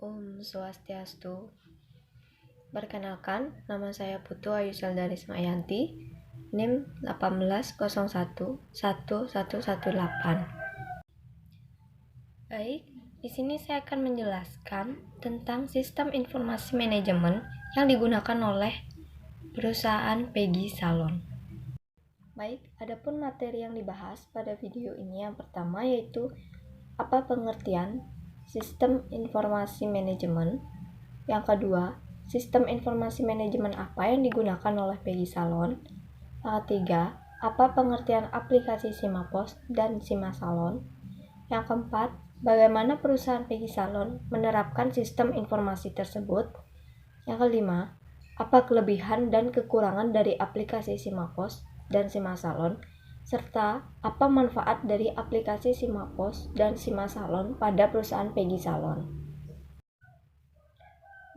Om Swastiastu. Perkenalkan, nama saya Putu Ayu Seldaris Mayanti, NIM 18011118. Baik, di sini saya akan menjelaskan tentang sistem informasi manajemen yang digunakan oleh perusahaan Peggy Salon. Baik, adapun materi yang dibahas pada video ini yang pertama yaitu apa pengertian sistem informasi manajemen. Yang kedua, sistem informasi manajemen apa yang digunakan oleh Peggy Salon. Yang ketiga, apa pengertian aplikasi SIMAPOS dan SIMASalon. Yang keempat, bagaimana perusahaan Peggy Salon menerapkan sistem informasi tersebut. Yang kelima, apa kelebihan dan kekurangan dari aplikasi SIMAPOS dan SIMASalon, serta apa manfaat dari aplikasi SIMAPOS dan SIMASalon pada perusahaan Peggy Salon.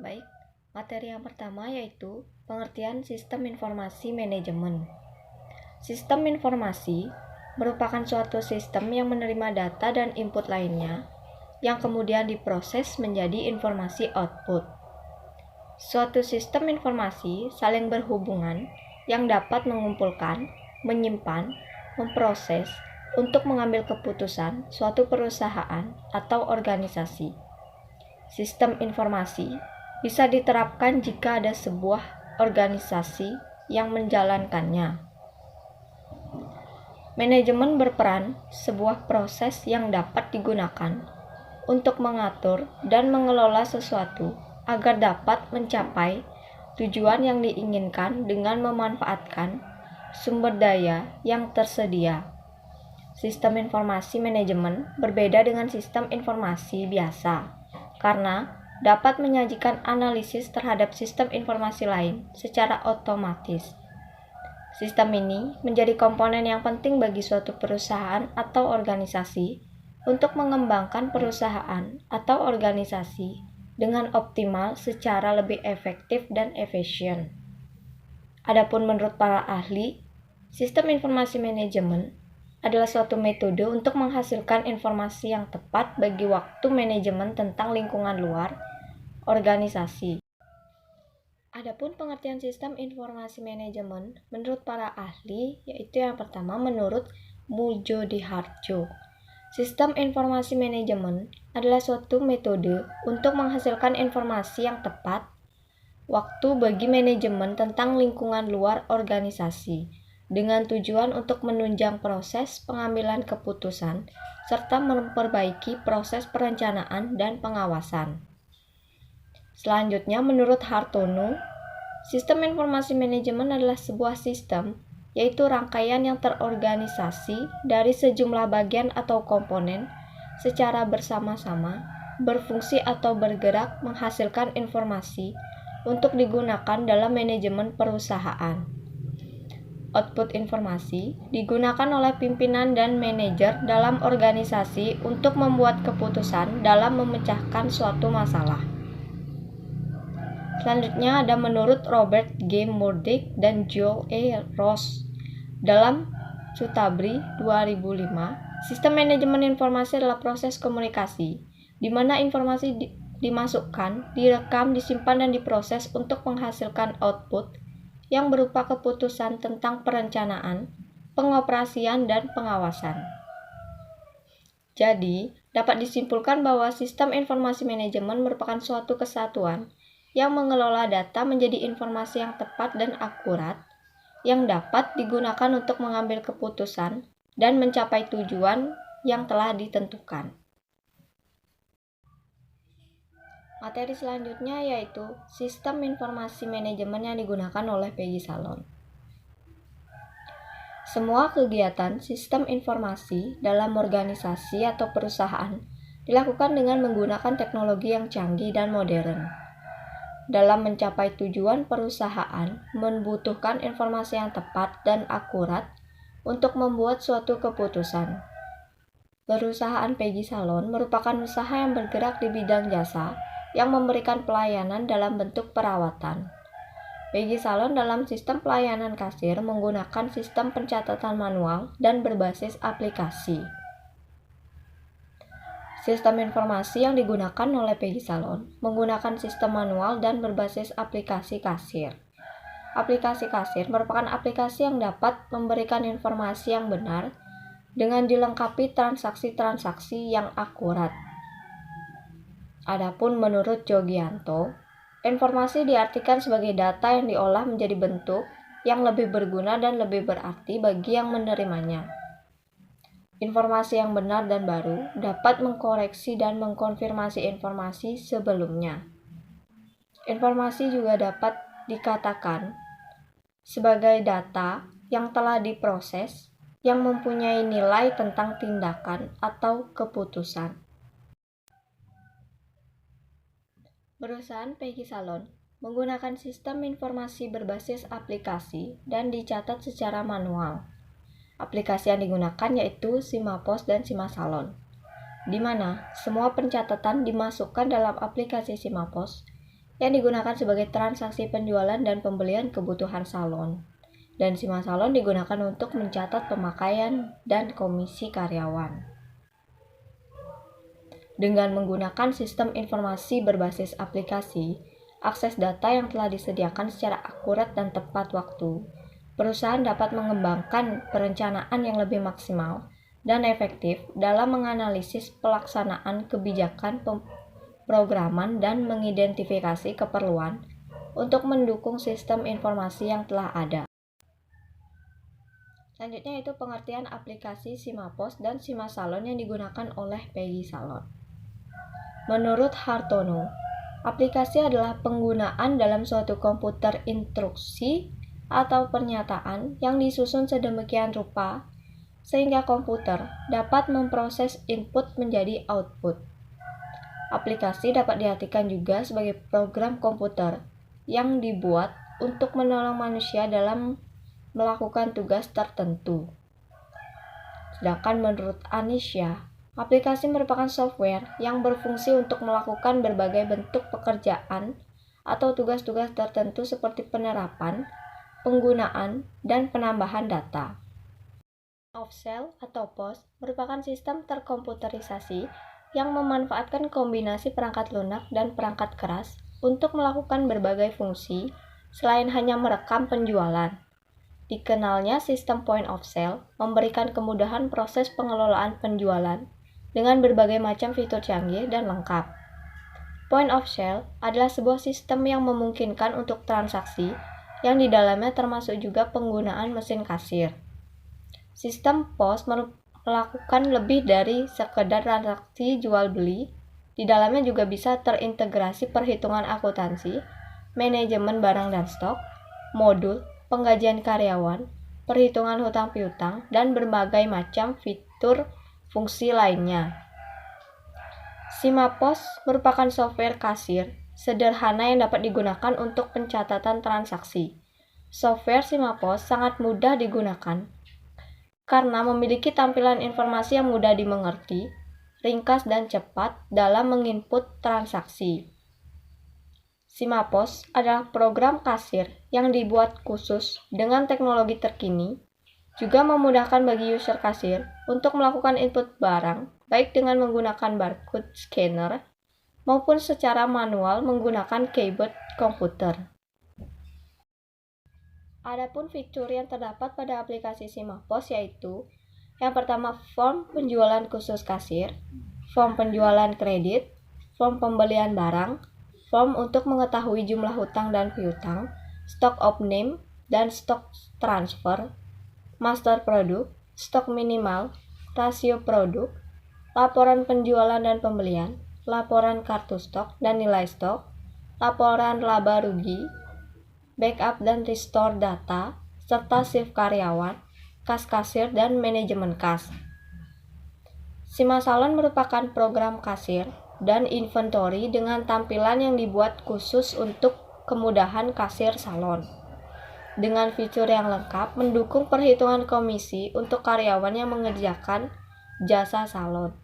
Baik, materi yang pertama yaitu pengertian sistem informasi manajemen. Sistem informasi merupakan suatu sistem yang menerima data dan input lainnya yang kemudian diproses menjadi informasi output. Suatu sistem informasi saling berhubungan yang dapat mengumpulkan, menyimpan, memproses untuk mengambil keputusan suatu perusahaan atau organisasi. Sistem informasi bisa diterapkan jika ada sebuah organisasi yang menjalankannya. Manajemen berperan sebuah proses yang dapat digunakan untuk mengatur dan mengelola sesuatu agar dapat mencapai tujuan yang diinginkan dengan memanfaatkan sumber daya yang tersedia. Sistem informasi manajemen berbeda dengan sistem informasi biasa karena dapat menyajikan analisis terhadap sistem informasi lain secara otomatis. Sistem ini menjadi komponen yang penting bagi suatu perusahaan atau organisasi untuk mengembangkan perusahaan atau organisasi dengan optimal secara lebih efektif dan efisien. Adapun menurut para ahli, sistem informasi manajemen adalah suatu metode untuk menghasilkan informasi yang tepat bagi waktu manajemen tentang lingkungan luar organisasi. Adapun pengertian sistem informasi manajemen menurut para ahli yaitu yang pertama menurut Moedjoediharjo. Sistem informasi manajemen adalah suatu metode untuk menghasilkan informasi yang tepat waktu bagi manajemen tentang lingkungan luar organisasi dengan tujuan untuk menunjang proses pengambilan keputusan serta memperbaiki proses perencanaan dan pengawasan. Selanjutnya, menurut Hartono, sistem informasi manajemen adalah sebuah sistem, yaitu rangkaian yang terorganisasi dari sejumlah bagian atau komponen secara bersama-sama, berfungsi atau bergerak menghasilkan informasi untuk digunakan dalam manajemen perusahaan. Output informasi digunakan oleh pimpinan dan manajer dalam organisasi untuk membuat keputusan dalam memecahkan suatu masalah. Selanjutnya ada menurut Robert G. Murdoch dan Joel E. Ross dalam Sutabri 2005, sistem manajemen informasi adalah proses komunikasi di mana informasi dimasukkan, direkam, disimpan, dan diproses untuk menghasilkan output yang berupa keputusan tentang perencanaan, pengoperasian, dan pengawasan. Jadi, dapat disimpulkan bahwa sistem informasi manajemen merupakan suatu kesatuan yang mengelola data menjadi informasi yang tepat dan akurat yang dapat digunakan untuk mengambil keputusan dan mencapai tujuan yang telah ditentukan. Materi selanjutnya yaitu sistem informasi manajemen yang digunakan oleh Peggy Salon. Semua kegiatan sistem informasi dalam organisasi atau perusahaan dilakukan dengan menggunakan teknologi yang canggih dan modern. Dalam mencapai tujuan perusahaan membutuhkan informasi yang tepat dan akurat untuk membuat suatu keputusan. Perusahaan Peggy Salon merupakan usaha yang bergerak di bidang jasa yang memberikan pelayanan dalam bentuk perawatan. Peggy Salon dalam sistem pelayanan kasir menggunakan sistem pencatatan manual dan berbasis aplikasi. Sistem informasi yang digunakan oleh Peggy Salon menggunakan sistem manual dan berbasis aplikasi kasir. Aplikasi kasir merupakan aplikasi yang dapat memberikan informasi yang benar dengan dilengkapi transaksi-transaksi yang akurat. Adapun menurut Jogianto, informasi diartikan sebagai data yang diolah menjadi bentuk yang lebih berguna dan lebih berarti bagi yang menerimanya. Informasi yang benar dan baru dapat mengkoreksi dan mengkonfirmasi informasi sebelumnya. Informasi juga dapat dikatakan sebagai data yang telah diproses yang mempunyai nilai tentang tindakan atau keputusan. Perusahaan Peggy Salon menggunakan sistem informasi berbasis aplikasi dan dicatat secara manual. Aplikasi yang digunakan yaitu SimaPos dan SimaSalon, di mana semua pencatatan dimasukkan dalam aplikasi SimaPos yang digunakan sebagai transaksi penjualan dan pembelian kebutuhan salon, dan SimaSalon digunakan untuk mencatat pemakaian dan komisi karyawan. Dengan menggunakan sistem informasi berbasis aplikasi, akses data yang telah disediakan secara akurat dan tepat waktu, perusahaan dapat mengembangkan perencanaan yang lebih maksimal dan efektif dalam menganalisis pelaksanaan kebijakan pemrograman dan mengidentifikasi keperluan untuk mendukung sistem informasi yang telah ada. Selanjutnya itu pengertian aplikasi SimaPos dan SimaSalon yang digunakan oleh Peggy Salon. Menurut Hartono, aplikasi adalah penggunaan dalam suatu komputer instruksi atau pernyataan yang disusun sedemikian rupa sehingga komputer dapat memproses input menjadi output. Aplikasi dapat diartikan juga sebagai program komputer yang dibuat untuk menolong manusia dalam melakukan tugas tertentu. Sedangkan menurut Anisha, aplikasi merupakan software yang berfungsi untuk melakukan berbagai bentuk pekerjaan atau tugas-tugas tertentu seperti penerapan, penggunaan, dan penambahan data. Off-cell atau POS merupakan sistem terkomputerisasi yang memanfaatkan kombinasi perangkat lunak dan perangkat keras untuk melakukan berbagai fungsi selain hanya merekam penjualan. Dikenalnya sistem point of sale memberikan kemudahan proses pengelolaan penjualan dengan berbagai macam fitur canggih dan lengkap. Point of sale adalah sebuah sistem yang memungkinkan untuk transaksi yang di dalamnya termasuk juga penggunaan mesin kasir. Sistem POS melakukan lebih dari sekedar transaksi jual beli. Di dalamnya juga bisa terintegrasi perhitungan akuntansi, manajemen barang dan stok, modul, penggajian karyawan, perhitungan hutang piutang, dan berbagai macam fitur fungsi lainnya. SimaPos merupakan software kasir sederhana yang dapat digunakan untuk pencatatan transaksi. Software SimaPos sangat mudah digunakan karena memiliki tampilan informasi yang mudah dimengerti, ringkas dan cepat dalam menginput transaksi. SimaPos adalah program kasir yang dibuat khusus dengan teknologi terkini, juga memudahkan bagi user kasir untuk melakukan input barang baik dengan menggunakan barcode scanner maupun secara manual menggunakan keyboard komputer. Adapun fitur yang terdapat pada aplikasi SimaPos yaitu yang pertama form penjualan khusus kasir, form penjualan kredit, form pembelian barang, form untuk mengetahui jumlah hutang dan piutang, stock opening dan stock transfer, master produk, stok minimal, rasio produk, laporan penjualan dan pembelian, laporan kartu stok dan nilai stok, laporan laba rugi, backup dan restore data, serta shift karyawan, kas kasir, dan manajemen kas. SimaSalon merupakan program kasir dan inventory dengan tampilan yang dibuat khusus untuk kemudahan kasir salon. Dengan fitur yang lengkap mendukung perhitungan komisi untuk karyawan yang mengerjakan jasa salon,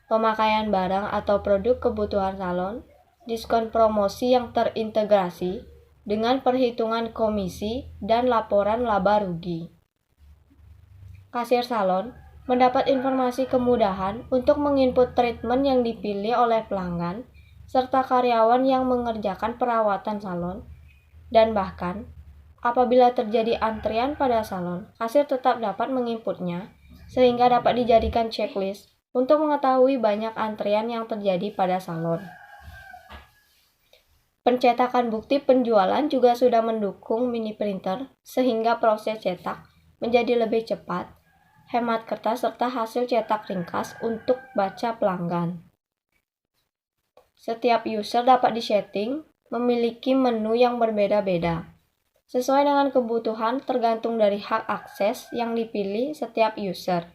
pemakaian barang atau produk kebutuhan salon, diskon promosi yang terintegrasi dengan perhitungan komisi dan laporan laba rugi. Kasir salon mendapat informasi kemudahan untuk menginput treatment yang dipilih oleh pelanggan, serta karyawan yang mengerjakan perawatan salon, dan bahkan apabila terjadi antrian pada salon, kasir tetap dapat menginputnya sehingga dapat dijadikan checklist untuk mengetahui banyak antrian yang terjadi pada salon. Pencetakan bukti penjualan juga sudah mendukung mini printer sehingga proses cetak menjadi lebih cepat, hemat kertas serta hasil cetak ringkas untuk baca pelanggan. Setiap user dapat disetting memiliki menu yang berbeda-beda, sesuai dengan kebutuhan tergantung dari hak akses yang dipilih setiap user.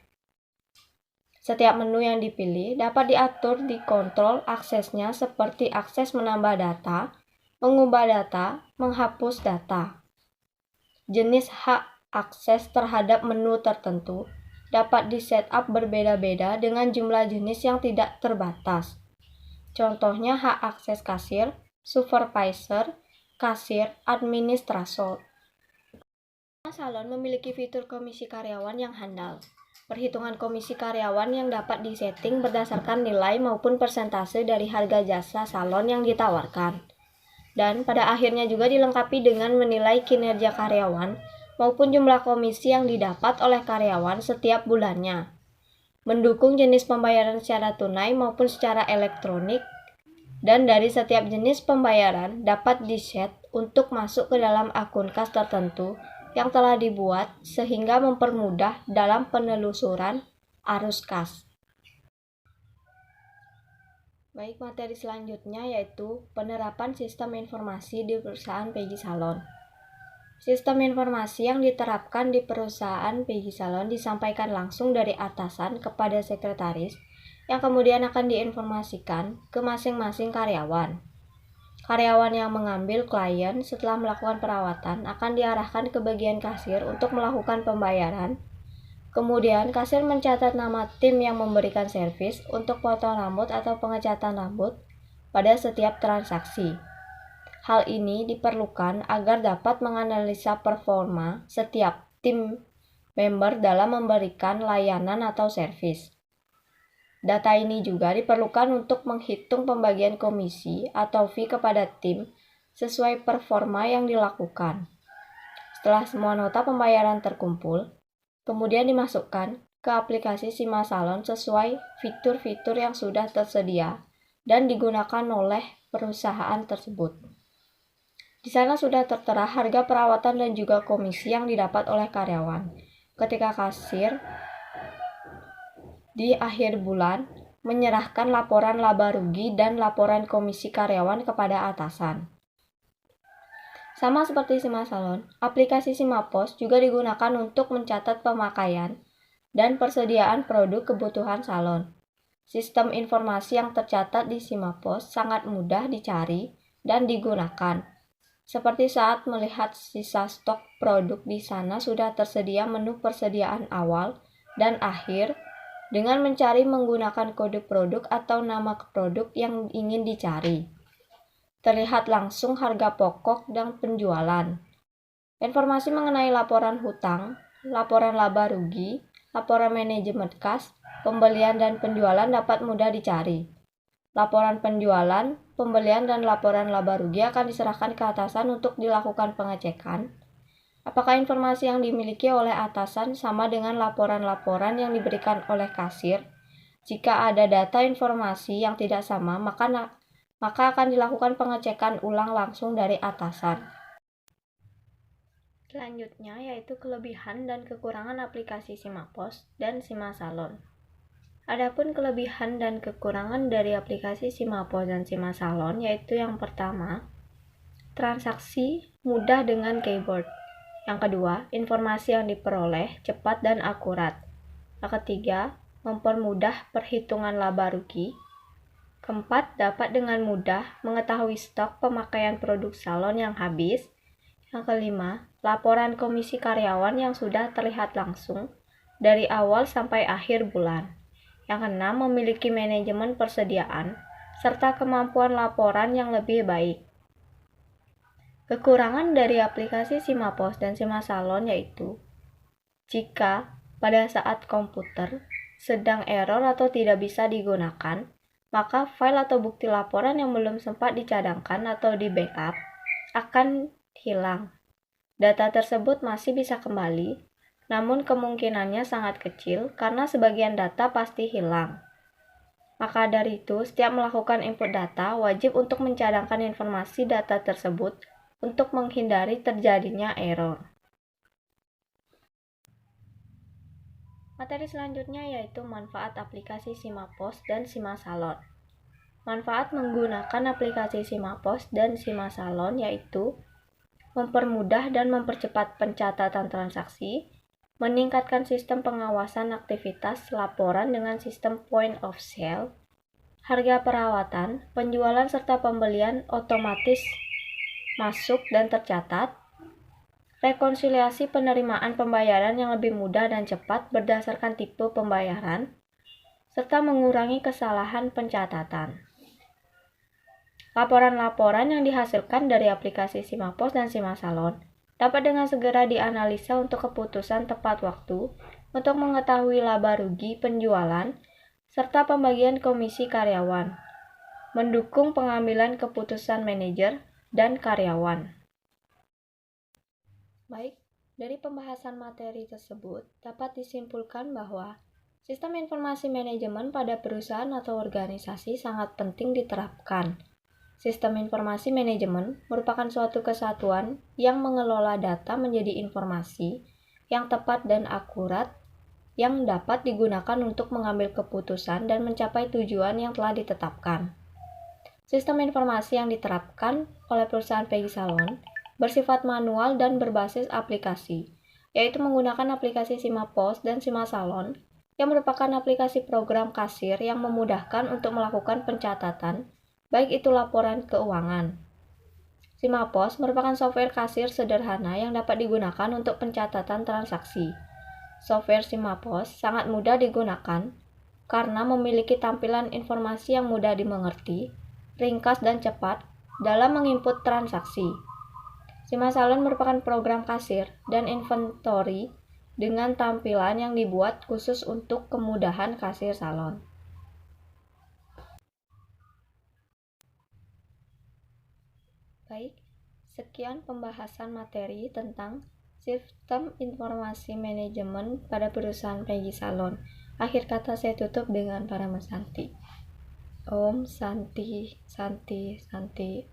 Setiap menu yang dipilih dapat diatur di kontrol aksesnya seperti akses menambah data, mengubah data, menghapus data. Jenis hak akses terhadap menu tertentu dapat di-setup berbeda-beda dengan jumlah jenis yang tidak terbatas. Contohnya hak akses kasir, supervisor, kasir, administrator. Salon memiliki fitur komisi karyawan yang handal. Perhitungan komisi karyawan yang dapat disetting berdasarkan nilai maupun persentase dari harga jasa salon yang ditawarkan. Dan pada akhirnya juga dilengkapi dengan menilai kinerja karyawan maupun jumlah komisi yang didapat oleh karyawan setiap bulannya. Mendukung jenis pembayaran secara tunai maupun secara elektronik, dan dari setiap jenis pembayaran dapat di-set untuk masuk ke dalam akun kas tertentu yang telah dibuat sehingga mempermudah dalam penelusuran arus kas. Baik, materi selanjutnya yaitu penerapan sistem informasi di perusahaan Peggy Salon. Sistem informasi yang diterapkan di perusahaan Peggy Salon disampaikan langsung dari atasan kepada sekretaris yang kemudian akan diinformasikan ke masing-masing karyawan. Karyawan yang mengambil klien setelah melakukan perawatan akan diarahkan ke bagian kasir untuk melakukan pembayaran. Kemudian, kasir mencatat nama tim yang memberikan servis untuk potong rambut atau pengecatan rambut pada setiap transaksi. Hal ini diperlukan agar dapat menganalisa performa setiap tim member dalam memberikan layanan atau servis. Data ini juga diperlukan untuk menghitung pembagian komisi atau fee kepada tim sesuai performa yang dilakukan. Setelah semua nota pembayaran terkumpul, kemudian dimasukkan ke aplikasi Sima Salon sesuai fitur-fitur yang sudah tersedia dan digunakan oleh perusahaan tersebut. Di sana sudah tertera harga perawatan dan juga komisi yang didapat oleh karyawan. Ketika kasir di akhir bulan menyerahkan laporan laba rugi dan laporan komisi karyawan kepada atasan. Sama seperti Sima Salon, aplikasi Sima Pos juga digunakan untuk mencatat pemakaian dan persediaan produk kebutuhan salon. Sistem informasi yang tercatat di Sima Pos sangat mudah dicari dan digunakan. Seperti saat melihat sisa stok produk di sana sudah tersedia menu persediaan awal dan akhir dengan mencari menggunakan kode produk atau nama produk yang ingin dicari. Terlihat langsung harga pokok dan penjualan. Informasi mengenai laporan hutang, laporan laba rugi, laporan manajemen kas, pembelian dan penjualan dapat mudah dicari. Laporan penjualan, pembelian dan laporan laba rugi akan diserahkan ke atasan untuk dilakukan pengecekan. Apakah informasi yang dimiliki oleh atasan sama dengan laporan-laporan yang diberikan oleh kasir? Jika ada data informasi yang tidak sama, maka akan dilakukan pengecekan ulang langsung dari atasan. Selanjutnya yaitu kelebihan dan kekurangan aplikasi Sima Pos dan Sima Salon. Adapun kelebihan dan kekurangan dari aplikasi Sima Pos dan Sima Salon yaitu yang pertama, transaksi mudah dengan keyboard. Yang kedua, informasi yang diperoleh cepat dan akurat. Yang ketiga, mempermudah perhitungan laba rugi. Keempat, dapat dengan mudah mengetahui stok pemakaian produk salon yang habis. Yang kelima, laporan komisi karyawan yang sudah terlihat langsung dari awal sampai akhir bulan. Yang keenam, memiliki manajemen persediaan serta kemampuan laporan yang lebih baik. Kekurangan dari aplikasi Sima Pos dan Sima Salon yaitu jika pada saat komputer sedang error atau tidak bisa digunakan, maka file atau bukti laporan yang belum sempat dicadangkan atau di backup akan hilang. Data tersebut masih bisa kembali, namun kemungkinannya sangat kecil karena sebagian data pasti hilang. Maka dari itu, setiap melakukan input data wajib untuk mencadangkan informasi data tersebut untuk menghindari terjadinya error. Materi selanjutnya yaitu manfaat aplikasi SIMAPOS dan SIMASalon. Manfaat menggunakan aplikasi SIMAPOS dan SIMASalon yaitu mempermudah dan mempercepat pencatatan transaksi, meningkatkan sistem pengawasan aktivitas laporan dengan sistem point of sale, harga perawatan, penjualan serta pembelian otomatis masuk dan tercatat, rekonsiliasi penerimaan pembayaran yang lebih mudah dan cepat berdasarkan tipe pembayaran, serta mengurangi kesalahan pencatatan. Laporan-laporan yang dihasilkan dari aplikasi SIMAPOS dan SIMASalon dapat dengan segera dianalisa untuk keputusan tepat waktu untuk mengetahui laba rugi penjualan serta pembagian komisi karyawan, mendukung pengambilan keputusan manajer dan karyawan. Baik, dari pembahasan materi tersebut dapat disimpulkan bahwa sistem informasi manajemen pada perusahaan atau organisasi sangat penting diterapkan. Sistem informasi manajemen merupakan suatu kesatuan yang mengelola data menjadi informasi yang tepat dan akurat yang dapat digunakan untuk mengambil keputusan dan mencapai tujuan yang telah ditetapkan. Sistem informasi yang diterapkan oleh perusahaan Peggy Salon bersifat manual dan berbasis aplikasi, yaitu menggunakan aplikasi SIMAPOS dan SIMASalon yang merupakan aplikasi program kasir yang memudahkan untuk melakukan pencatatan, baik itu laporan keuangan. SIMAPOS merupakan software kasir sederhana yang dapat digunakan untuk pencatatan transaksi. Software SIMAPOS sangat mudah digunakan karena memiliki tampilan informasi yang mudah dimengerti, ringkas dan cepat dalam menginput transaksi. SIMASalon merupakan program kasir dan inventory dengan tampilan yang dibuat khusus untuk kemudahan kasir salon. Baik, sekian pembahasan materi tentang sistem informasi manajemen pada perusahaan Peggy Salon. Akhir kata saya tutup dengan Parama Santi. Om Santi, Santi, Santi.